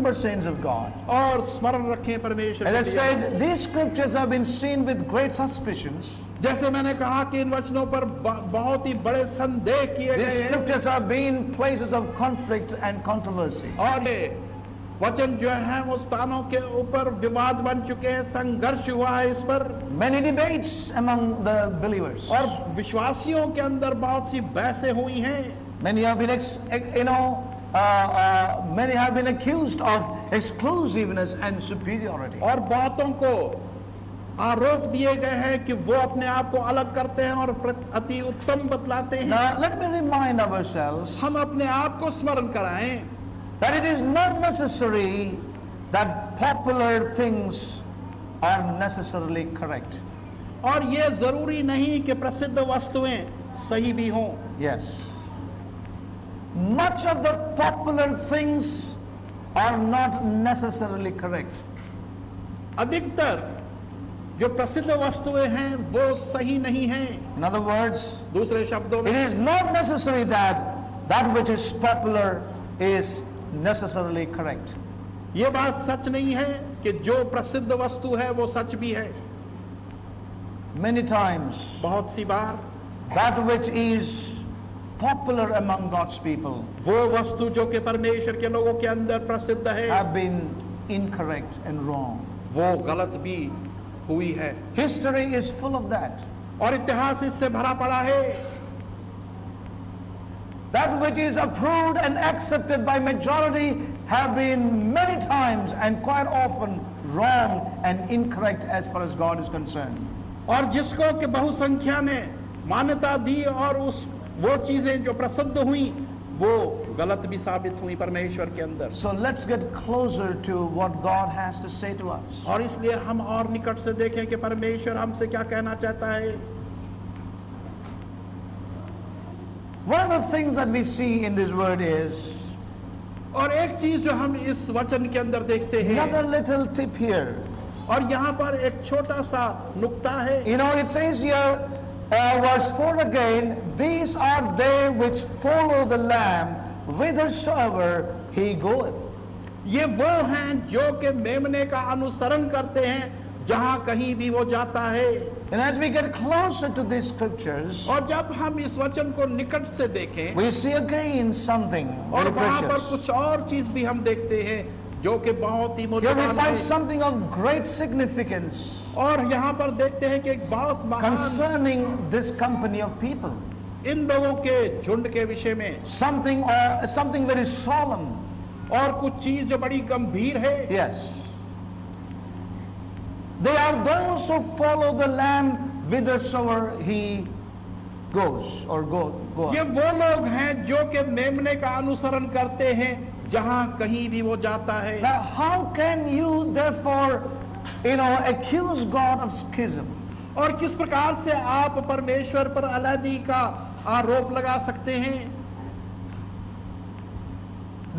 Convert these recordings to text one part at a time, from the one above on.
remember, saints of God, और स्मरण रखें परमेश्वर as I के लिए। said, these scriptures have been seen with great suspicions. जैसे मैंने कहा कि इन वचनों पर बहुत ही बड़े संदेह किए These गए हैं, scriptures have been places of conflict and controversy. और ये वचन जो है वो स्थानों के ऊपर विवाद बन चुके हैं, संघर्ष हुआ है इस पर, Many debates among the believers. और विश्वासियों के अंदर बहुत सी बहसें हुई हैं। Many have been, many have been accused of exclusiveness and superiority. और बहुतों को आरोप दिए गए हैं कि वो अपने आप को अलग करते हैं और अति उत्तम बतलाते हैं। Now, let me remind ourselves हम अपने आप को स्मरण कराएं that it is not necessary that popular things are necessarily correct. और ये जरूरी नहीं कि प्रसिद्ध वस्तुएं सही भी हों। Yes. Much of the popular things are not necessarily correct. अधिकतर जो प्रसिद्ध वस्तुएं हैं वो सही नहीं हैं। In other words, दूसरे शब्दों it में is not necessary that that which is popular is necessarily correct. ये बात सच नहीं है कि जो प्रसिद्ध वस्तु है वो सच भी है। Many times, बहुत सी बार that which is popular among God's people वो वस्तु जो कि परमेश्वर के लोगों के अंदर प्रसिद्ध है have been incorrect and wrong. वो गलत भी हुई है, History is full of that. और इतिहास इससे भरा पड़ा है। That which is approved and accepted by majority have been many times and quite often wrong and incorrect as far as God is concerned. और जिसको कि बहुसंख्या ने मान्यता दी और वो चीजें जो प्रसिद्ध हुई वो गलत भी साबित हुई परमेश्वर के अंदर। So let's get closer to what God has to say to us. और इसलिए हम और निकट से देखें कि परमेश्वर हमसे क्या कहना चाहता है। One of the things that we see in this word is, और एक चीज जो हम इस वचन के अंदर देखते हैं, another little tip here. और यहाँ पर एक छोटा सा नुक्ता है। You know, it says here, verse 4 again, these are they which follow the Lamb whithersoever he goeth. ये वो हैं जो कि मेमने का अनुसरण करते हैं जहां कहीं भी वो जाता है। And as we get closer to these scriptures, और जब हम इस वचन को निकट से देखें we see again something और very वहां पर precious. कुछ और चीज भी हम देखते हैं जो कि बहुत ही Here we मूल्यवान find है। something of great significance और यहाँ पर देखते हैं कि एक बहुत महान concerning this company of people. इन लोगों के झुंड के विषय में Something very solemn. और कुछ चीज जो बड़ी गंभीर है। Yes. They are those who follow the Lamb whithersoever he goes or goes. ये वो लोग हैं जो कि मेमने का अनुसरण करते हैं जहां कहीं भी वो जाता है। Now, how can you therefore, accuse God of schism? और किस प्रकार से आप परमेश्वर पर अलहदी का आरोप लगा सकते हैं।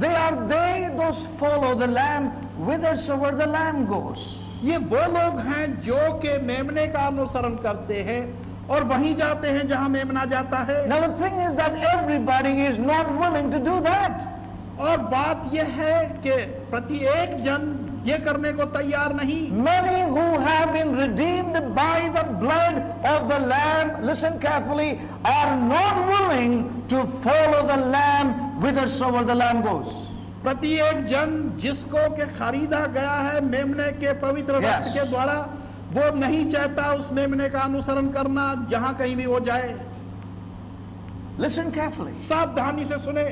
Those follow the Lamb whithersoever the Lamb goes. ये वो लोग हैं जो कि मेमने का अनुसरण करते हैं और वहीं जाते हैं जहां मेमना जाता है। Now the thing is that everybody is not willing to do that. और बात यह है कि प्रत्येक जन ये करने को तैयार नहीं। Many who have been redeemed by the blood of the Lamb, listen carefully, are not willing to follow the Lamb whithersoever the Lamb goes. प्रत्येक जन जिसको के खरीदा गया है मेमने के पवित्र रक्त के द्वारा, वो नहीं चाहता उस मेमने का अनुसरण करना जहां कहीं भी वो जाए। Listen carefully. सावधानी से सुने।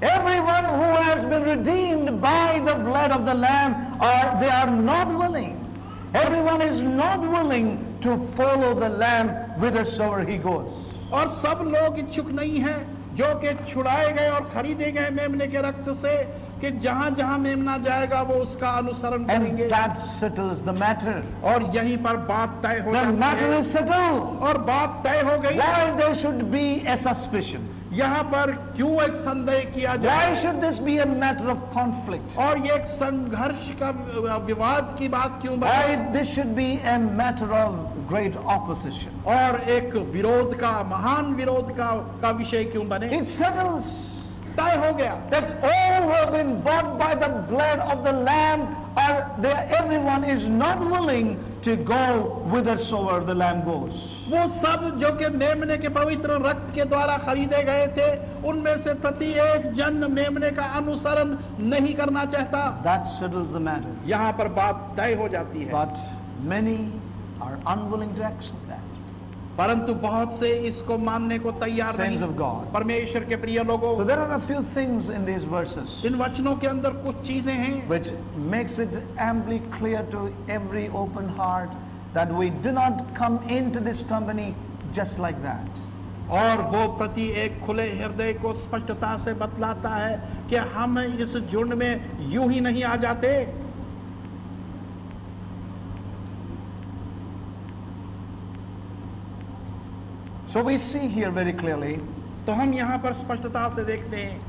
Everyone who has been redeemed by the blood of the Lamb, they are not willing. Everyone is not willing to follow the Lamb whithersoever he goes. और सब लोग इच्छुक नहीं हैं जो कि छुड़ाए गए और खरीदे गए मेमने के रक्त से कि जहां जहां मेमना जाएगा वो उसका अनुसरण करेंगे। And that settles the matter. और यहीं पर बात तय हो The जाती matter है। is settled. और बात तय हो गई। Why there should be a suspicion? यहाँ पर क्यों एक संदेह किया जाए? Why should this be a matter of conflict? और ये एक संघर्ष का विवाद की बात क्यों बने? Why this should be a matter of great opposition? और एक विरोध का, महान विरोध का विषय क्यों बने? It settles. तय हो गया that all who have been bought by the blood of the Lamb everyone is not willing to go whithersoever the Lamb goes. वो सब जो कि मेमने के पवित्र रक्त के द्वारा खरीदे गए थे, उनमें से प्रत्येक जन मेमने का अनुसरण नहीं करना चाहता। That settles the matter. यहाँ पर बात तय हो जाती है। But many are unwilling to accept that. परंतु बहुत से इसको मानने को तैयार Saints नहीं। of God. परमेश्वर के प्रिय लोगों, So there are a few things in these verses इन वचनों के अंदर कुछ चीजें हैं which makes it amply clear to every open heart that we do not come into this company just like that. और वो प्रति एक खुले हृदय को स्पष्टता से बतलाता है कि हम इस झुंड में यूं ही नहीं आ जाते। So we see here very clearly तो हम यहाँ पर स्पष्टता से देखते हैं।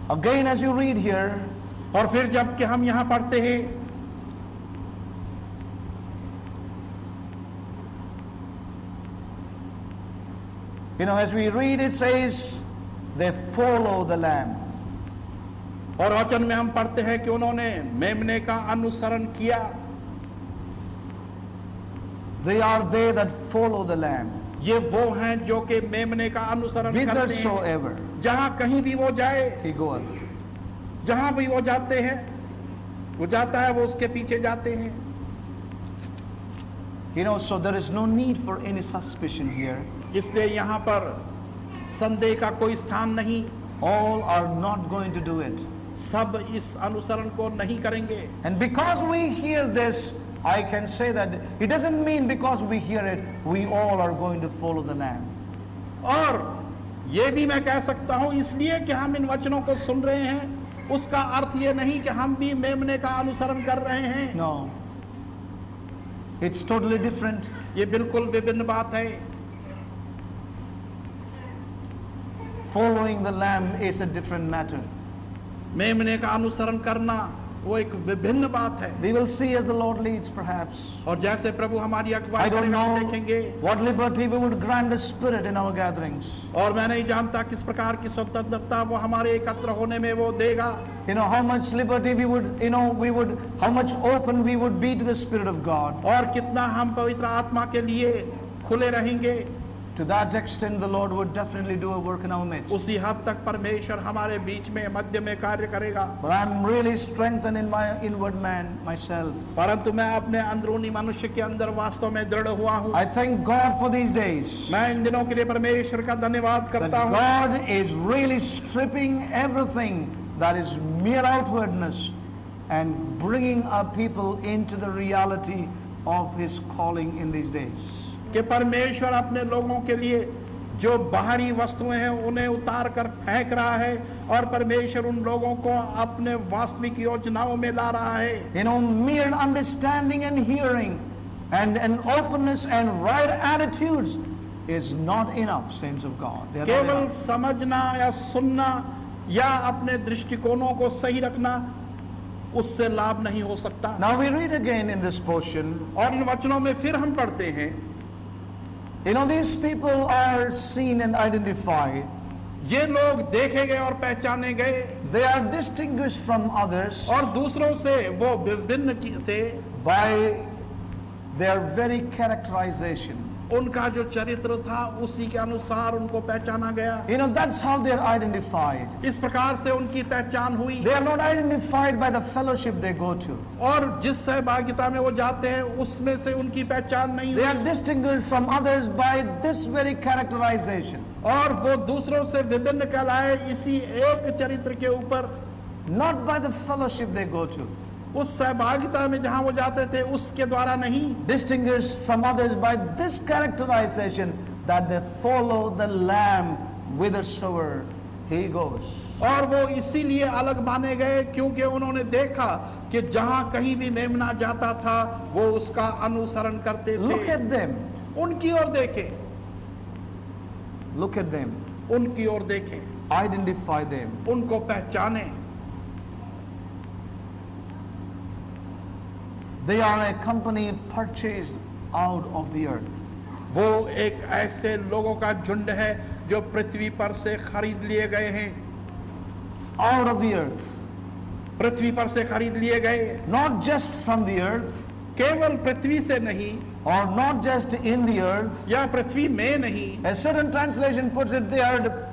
again as you read here, और फिर जब कि हम यहाँ पढ़ते हैं, as we read it says they follow the Lamb. और वचन में हम पढ़ते हैं कि उन्होंने मेमने का अनुसरण किया। They are they that follow the Lamb ये वो हैं जो कि मेमने का अनुसरण करते हैं। whithersoever जहां कहीं भी वो जाए, he goeth. जहां भी वो जाते हैं, वो जाता है, वो उसके पीछे जाते हैं। So there is no need for any suspicion here. इसलिए यहाँ पर संदेह का कोई स्थान नहीं। All are not going to do it. सब इस अनुसरण को नहीं करेंगे। And because we hear this, I can say that it doesn't mean because we hear it, we all are going to follow the Lamb. और ये भी मैं कह सकता हूँ, इसलिए कि हम इन वचनों को सुन रहे हैं, उसका अर्थ ये नहीं कि हम भी मेमने का अनुसरण कर रहे हैं। No. It's totally different. ये बिल्कुल विभिन्न बात है। Following the Lamb is a different matter. मेमने का अनुसरण करना वो एक विभिन्न बात है। We will see as the Lord leads perhaps. और जैसे प्रभु हमारी I अगुवाई don't करेगा, हम know देखेंगे। what liberty we would grant the Spirit in our gatherings. और मैं नहीं जानता किस प्रकार की स्वतंत्रता वो हमारे एकत्र होने में वो देगा। How much liberty we would, how much open we would be to the Spirit of God. और कितना हम पवित्र आत्मा के लिए खुले रहेंगे। To that extent, the Lord would definitely do a work in our midst. उसी हद तक परमेश्वर हमारे बीच में मध्य में कार्य करेगा। But I'm really strengthened in my inward man, myself. परंतु मैं अपने अंदरूनी मनुष्य के अंदर वास्तव में दृढ़ हुआ हूँ। I thank God for these days. मैं इन दिनों के लिए परमेश्वर का धन्यवाद That करता हूँ। God is really stripping everything that is mere outwardness and bringing our people into the reality of His calling in these days. कि परमेश्वर अपने लोगों के लिए जो बाहरी वस्तुएं हैं उन्हें उतार कर फेंक रहा है और परमेश्वर उन लोगों को अपने वास्तविक योजनाओं में ला रहा है। Mere understanding and hearing and openness and right attitudes is not enough, saints of God. They are not केवल enough. समझना या सुनना या अपने दृष्टिकोणों को सही रखना, उससे लाभ नहीं हो सकता। Now we read again in this portion. और इन वचनों में फिर हम पढ़ते हैं, These people are seen and identified. ये लोग देखे गए और पहचाने गए। They are distinguished from others और दूसरों से वो विभिन्न थे by their very characterization. उनका जो चरित्र था उसी के अनुसार उनको पहचाना गया। That's how they are identified. इस प्रकार से उनकी पहचान हुई। They are not identified by the fellowship they go to. और जिस सहभागिता में वो जाते हैं उसमें से उनकी पहचान नहीं They are हुई। distinguished from others by this very characterization. और वो दूसरों से विभिन्न कहलाए इसी एक चरित्र के ऊपर, Not by the fellowship they go to. उस सहभागिता में जहां वो जाते थे उसके द्वारा नहीं। Distinguished from others by this characterization that they follow the Lamb whithersoever He goes. और वो इसीलिए अलग माने गए क्योंकि उन्होंने देखा कि जहां कहीं भी मेमना जाता था वो उसका अनुसरण करते थे। Look at them. उनकी ओर देखें, Look at them. उनकी ओर देखें, Identify them. उनको पहचाने। They are a company purchased out of the earth. वो एक ऐसे लोगों का झुंड है जो पृथ्वी पर से खरीद लिए गए हैं, out of the earth. पृथ्वी पर से खरीद लिए गए, Not just from the earth, केवल पृथ्वी से नहीं or not just in the earth. या पृथ्वी में नहीं। A certain translation puts it, they are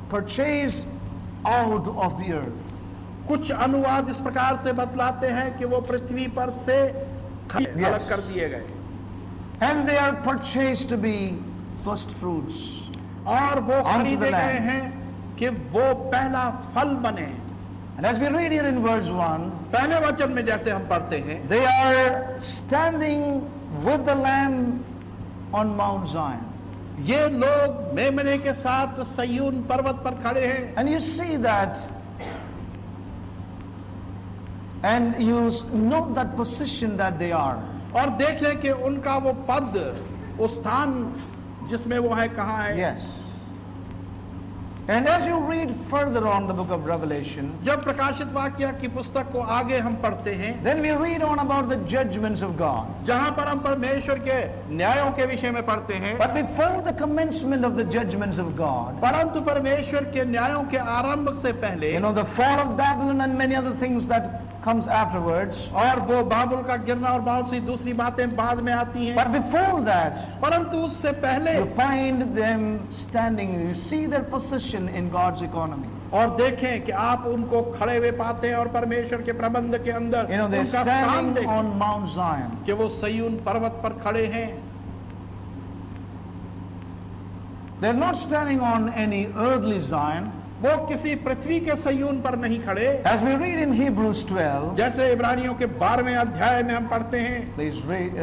purchased out of the earth. कुछ अनुवाद इस प्रकार से बतलाते हैं कि वो पृथ्वी पर से Yes. अलग कर दिए गए And they are purchased to be first fruits. और वो Unto the खरीदे गए land. हैं कि वो पहला फल बने। And as we read here in verse 1, पहले वचन में जैसे हम पढ़ते हैं, they are standing with the Lamb on Mount Zion. ये लोग मेमने के साथ सयून पर्वत पर खड़े हैं। And you see that, and you note that position that they are. और देखें कि उनका वो पद, वो स्थान जिसमें वो है, कहाँ है। Yes. And as you read further on the book of Revelation, जब प्रकाशित वाक्य की पुस्तक को आगे हम पढ़ते हैं, then we read on about the judgments of God. जहां पर हम परमेश्वर के न्यायों के विषय में पढ़ते हैं, But before the commencement of the judgments of God, परंतु परमेश्वर के न्यायों के आरंभ से पहले, you know, the fall of Babylon and many other things that comes afterwards. और वो बाबुल का गिरना और बहुत सी दूसरी बातें बाद में आती हैं, But before that, परंतु उससे पहले you find them standing, you see their position in God's economy. और देखें कि आप उनको खड़े हुए पाते हैं और परमेश्वर के प्रबंध के अंदर You know, they're उनका स्थान standing देखें on Mount Zion. कि वो सयून पर्वत पर खड़े हैं। They're not standing on any earthly Zion. वो किसी पृथ्वी के सयून पर नहीं खड़े। As we read in Hebrews 12, जैसे इब्रानियों के 12वें अध्याय में हम पढ़ते हैं, please read,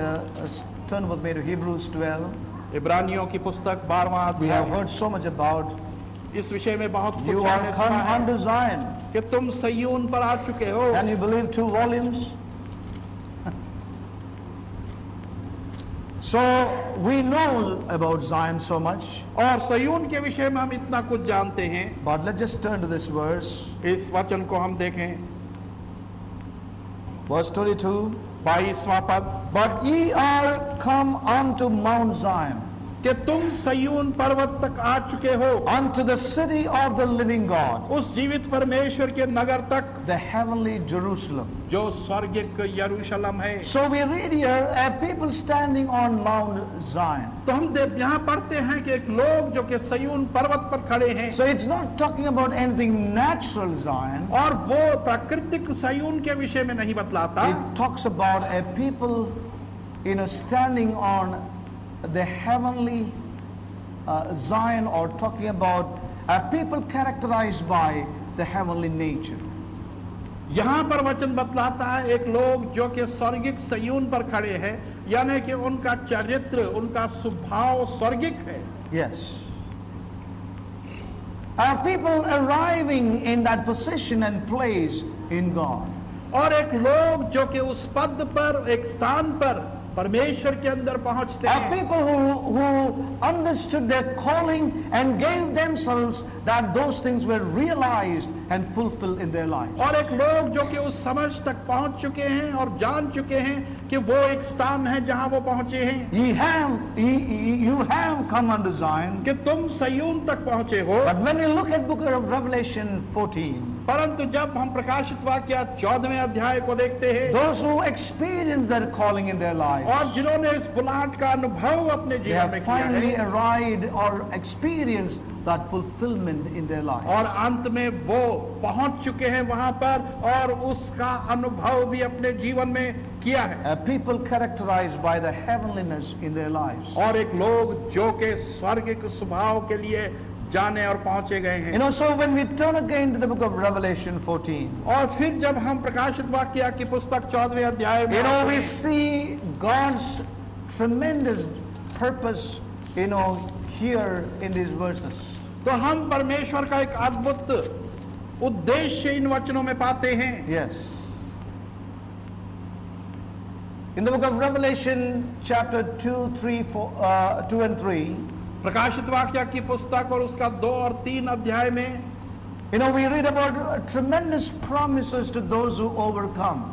turn with me to Hebrews 12. इब्रानियों की पुस्तक 12वां We have अध्याय, heard so much about इस विषय में बहुत कुछ you are हमने come सुना है unto Zion. कि तुम सयून पर आ चुके हो। Can you believe 2 volumes? So we know about Zion so much, और सयून के विषय में हम इतना कुछ जानते हैं। but let's just turn to this verse, इस वचन को हम देखें, verse 22. 22वां पद, But ye are come unto Mount Zion, कि तुम सयून पर्वत तक आ चुके हो, unto the city of the living God, उस जीवित परमेश्वर के नगर तक, the heavenly Jerusalem. जो स्वर्गिक यरूशलेम है। So we read here people standing on Mount Zion. तो हम यहाँ पढ़ते हैं कि एक लोग जो कि सयून पर्वत पर खड़े हैं, So it's not talking about anything natural Zion. और वो प्राकृतिक सयून के विषय में नहीं बतलाता। It talks about a people, you know, standing on the heavenly Zion, or talking about a people characterized by the heavenly nature. यहाँ पर वचन बतलाता है एक लोग जो कि स्वर्गिक सयून पर खड़े हैं, यानी कि उनका चरित्र, उनका स्वभाव स्वर्गिक है। Yes. Are people arriving in that position and place in God. और एक लोग जो कि उस पद पर, एक स्थान पर परमेश्वर के अंदर पहुंचते Are हैं। people who understood their calling and gave themselves that those things were realized and fulfilled in their lives. और एक लोग जो कि उस समझ तक पहुंच चुके हैं और जान चुके हैं कि वो एक स्थान है जहां वो पहुंचे हैं, You have come unto Zion. कि तुम सयून तक पहुंचे हो। But when we look at book of Revelation 14, परंतु जब हम प्रकाशित वाक्य 14वें अध्याय को देखते हैं, those who experience their calling in their lives, और जिन्होंने इस बुलाहट का अनुभव अपने they जीवन have में किया finally है, arrived or experienced that fulfillment in their lives. और अंत में वो पहुंच चुके हैं वहां पर और उसका अनुभव भी अपने जीवन में किया है। A people characterized by the heavenliness in their lives. और एक लोग जो के स्वर्गिक स्वभाव के लिए जाने और पहुंचे गए हैं। You know, so when we turn again to the book of Revelation 14, और फिर जब हम प्रकाशित वाक्य की पुस्तक 14वें अध्याय में you know, आते we हैं, see God's tremendous purpose, you know, here in these verses. तो हम परमेश्वर का एक अद्भुत उद्देश्य इन वचनों में पाते हैं। Yes. In the book of Revelation, chapter 2, 2 and 3, प्रकाशित वाक्य की पुस्तक और उसका 2 और 3 अध्याय में, you know, we read about tremendous promises to those who overcome.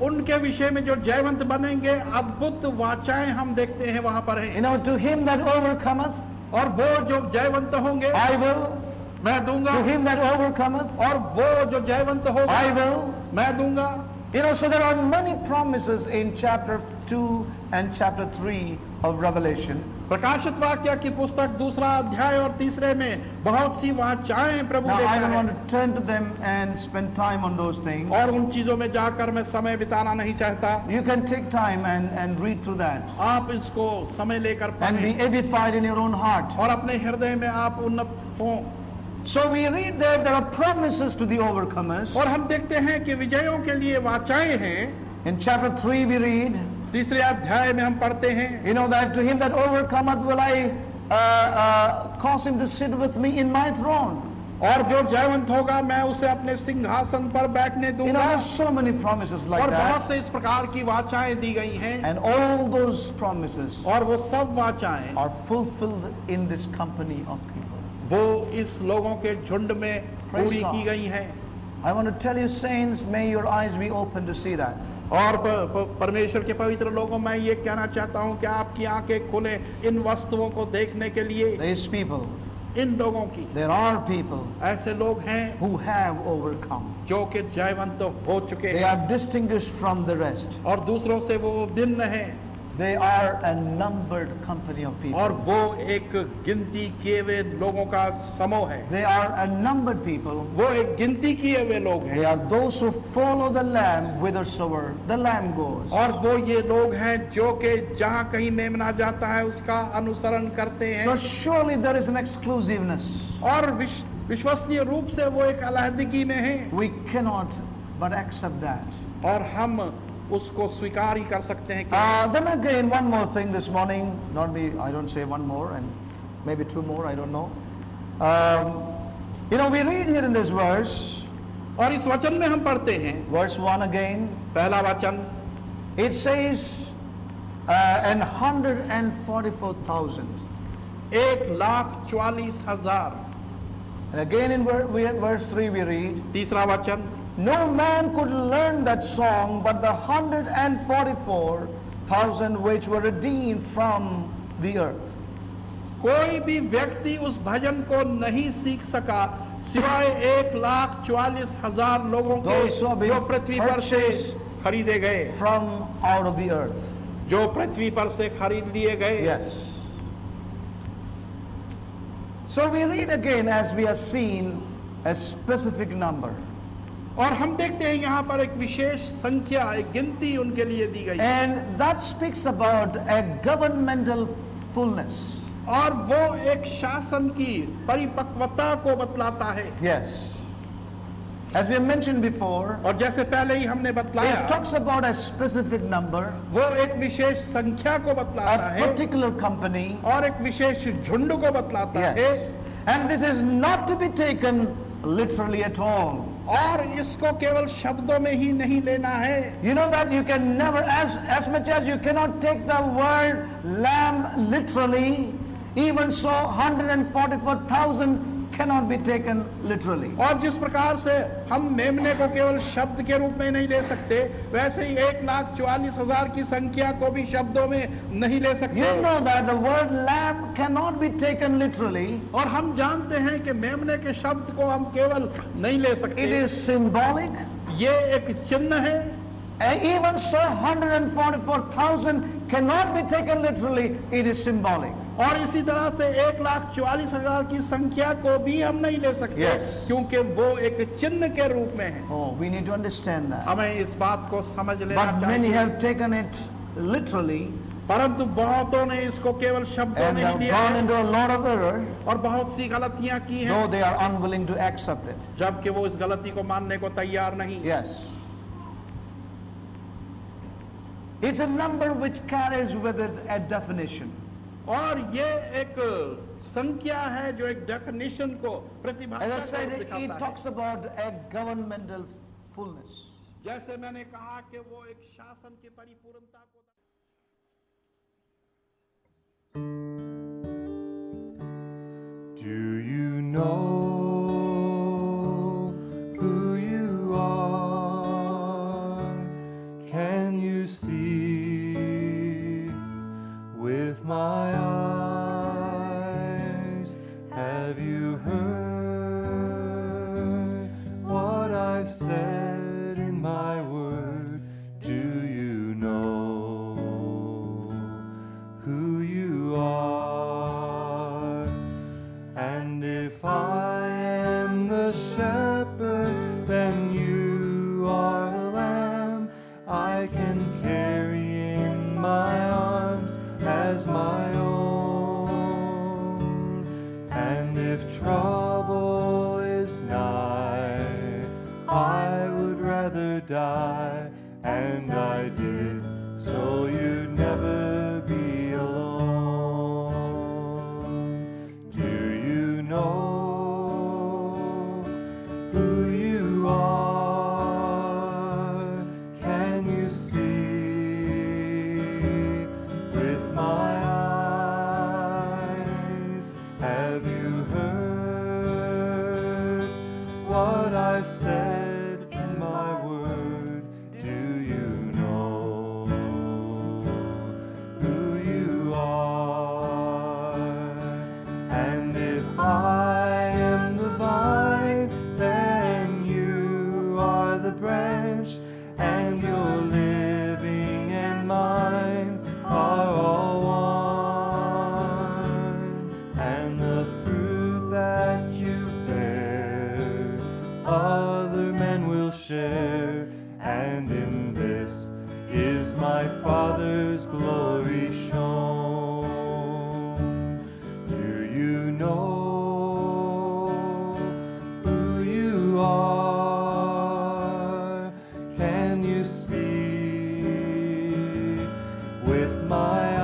उनके विषय में जो जयवंत बनेंगे अद्भुत वाचाएं हम देखते हैं वहां पर You हैं। know, to him that overcometh, और वो जो जयवंत होंगे I will, मैं दूंगा, to him that overcometh, और वो जो जयवंत होगा I will. मैं दूंगा। You know, so there are many promises in chapter 2 and chapter 3 of Revelation. प्रकाशित वाक्य की पुस्तक 2 अध्याय और 3 में बहुत सी वाचाएं प्रभु Now, देता I don't है, want to turn to them and spend time on those things. और उन चीजों में जाकर मैं समय बिताना नहीं चाहता। You can take time and read through that आप इसको समय लेकर and be पढ़ें edified in your own heart. और अपने हृदय में आप उन्नत हों। So we read there are promises to the overcomers. और हम देखते हैं कि विजयों के लिए वाचाएं हैं। In chapter 3 we read, 3 अध्याय में हम पढ़ते हैं, you know, that to him that overcometh will I cause him to sit with me in my throne. और जो जयवंत होगा मैं उसे अपने सिंहासन पर बैठने You know, दूंगा। there's so many promises like और बहुत that. से इस प्रकार की वाचाएं दी गई हैं, And all those promises और वो सब वाचाएं are fulfilled in this company of people. वो इस लोगों के झुंड में Praise पूरी God. की गई हैं। I want to tell you, saints, may your eyes be open to see that. और परमेश्वर के पवित्र लोगों, मैं ये कहना चाहता हूँ कि आपकी आंखें खुले इन वस्तुओं को देखने के लिए। These people, इन लोगों की, there are people ऐसे लोग हैं who have overcome. जो कि जयवंत हो चुके They हैं are distinguished from the rest. और दूसरों से वो भिन्न हैं, They are a numbered company of people. और वो एक गिनती किए हुए लोगों का समूह है। They are a numbered people. वो एक गिनती किए हुए लोग They हैं, are those who follow the Lamb whithersoever the Lamb goes. और वो ये लोग हैं जो कि जहाँ कहीं मेमना जाता है उसका अनुसरण करते हैं। So surely there is an exclusiveness. और विश्वसनीय रूप से वो एक अलहदगी में है, We cannot but accept that. और हम उसको स्वीकार ही कर सकते हैं कि Then again, one more thing this morning. I don't say one more, and maybe two more, I don't know. You know, we read here in this verse, और इस वचन में हम पढ़ते हैं, verse 1 again, पहला वचन, it says, and 144,000. 1,44,000। And again in verse 3 we read, तीसरा वचन, no man could learn that song but the 144,000 which were redeemed from the earth. कोई भी व्यक्ति उस भजन को नहीं सीख सका सिवाय 1,44,000 लोगों के Those who have been जो पृथ्वी पर से purchased खरीदे गए, from out of the earth. जो पृथ्वी पर से खरीद लिए गए। Yes. So we read again, as we have seen, a specific number. और हम देखते हैं यहाँ पर एक विशेष संख्या, एक गिनती उनके लिए दी गई है, And that speaks about a governmental fullness. और वो एक शासन की परिपक्वता को बतलाता है। Yes. As we have mentioned before, और जैसे पहले ही हमने बतलाया, it talks about a specific number, वो एक विशेष संख्या को बतलाता a है particular company. और एक विशेष झुंड को बतलाता है। Yes. And this is not to be taken literally at all. और इसको केवल शब्दों में ही नहीं लेना है। You know that you can never, as much as you cannot take the word lamb literally, even so 144,000 cannot be taken literally. और जिस प्रकार से हम मेमने को केवल शब्द के रूप में नहीं ले सकते, वैसे ही 1,44,000 की संख्या को भी शब्दों में नहीं ले सकते। You know that the word lamb cannot be taken literally. और हम जानते हैं कि मेमने के शब्द को हम केवल नहीं ले It सकते, is symbolic. ये एक चिन्ह है। And even so 144,000 cannot be taken literally. It is symbolic. और इसी तरह से 1,44,000 की संख्या को भी हम नहीं ले सकते, Yes. क्योंकि वो एक चिन्ह के रूप में है। Oh, we need to understand that. हमें इस बात को समझ लेना But many चाहिए। have taken it literally परंतु बहुतों ने इसको केवल शब्दों and में have ही लिया gone है into a lot of error, और बहुत सी गलतियां की हैं, though they are unwilling to accept it. जबकि वो इस गलती को मानने को तैयार नहीं। Yes. It's a number which carries with it a definition. और ये एक संख्या है जो एक डेफिनेशन को As I प्रतिभाषा said, को it दिखाता है। talks about a governmental fullness. जैसे मैंने कहा कि वो एक शासन की परिपूर्णता को Do you know who you are? Can you see with my eyes? I can carry in my arms as my own. And if trouble is nigh, I would rather die, and I did, so you'd never be alone. Do you know who you are? Can you see with my eyes? Have you heard what I've said in my word? Do you know who you are? And if I am the vine, then you are the branch, and your living and mine are all one. And the fruit that you bear, other men will share, and in this is my Father's glory shown. Do you know who you are? Can you see with my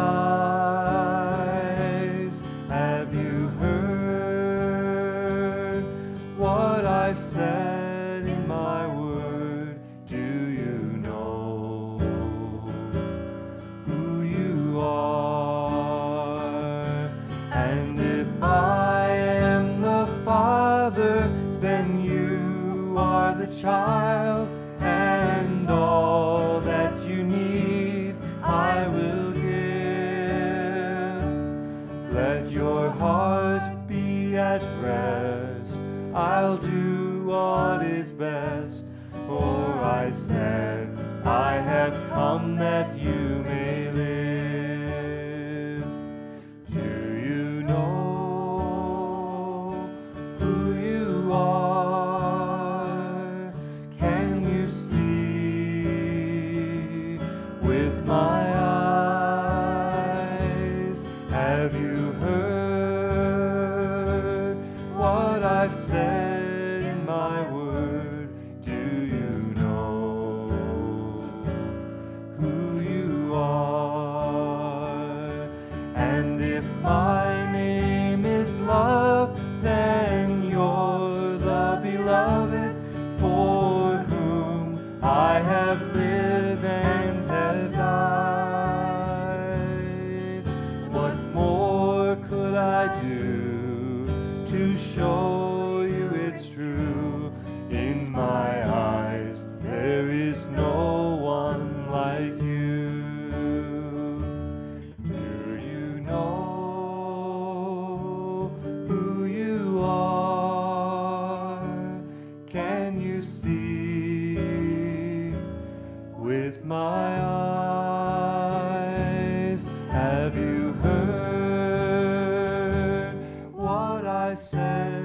eyes? Have you heard what I've said in my word? Do you know who you are? And if I am the Father, then you are the child, and all that you need I will give. Let your heart be at rest, I'll do what is best, for I said I have come that you may live. Do you know who you are? Can you see with my eyes? Have you heard what I've said in my word? Do you know who you are? And if my name is love, then you're the beloved, for whom I have lived and have died. What more could I do to show you it's true? In my eyes there is no one like you. Do you know who you are? Can you see with my eyes? Have you heard what I said